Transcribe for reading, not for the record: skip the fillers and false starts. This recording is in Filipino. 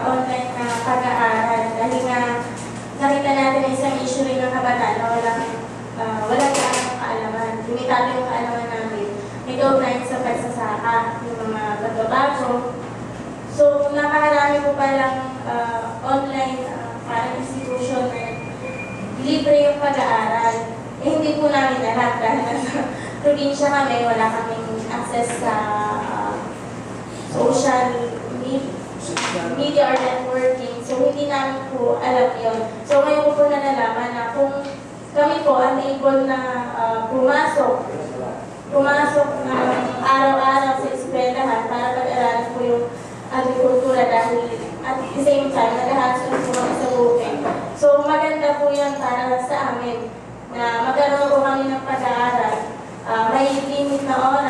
online na pag-aaral. Dahil nga nakita natin isang issue rin ng kabataan na walang kaalaman. Limitado yung kaalaman namin. Ito na sa pagsasaka, yung mga pagbabago. So, napakarami po palang online parang institution na libre yung pag-aaral. Eh, hindi po namin alam dahil nasa probinsya kami, wala kaming access sa social media or networking. So, hindi namin po alam yun. So, ngayon po nalalaman na kung kami po unable na pumasok ng araw-araw sa eskwelahan para pag-aralan po yung agrikultura dahil at the same time, nag-hands-on po kami sa bukid. So, maganda po yan para sa amin na magkaroon po kami ng pag-aaral. May limit na oras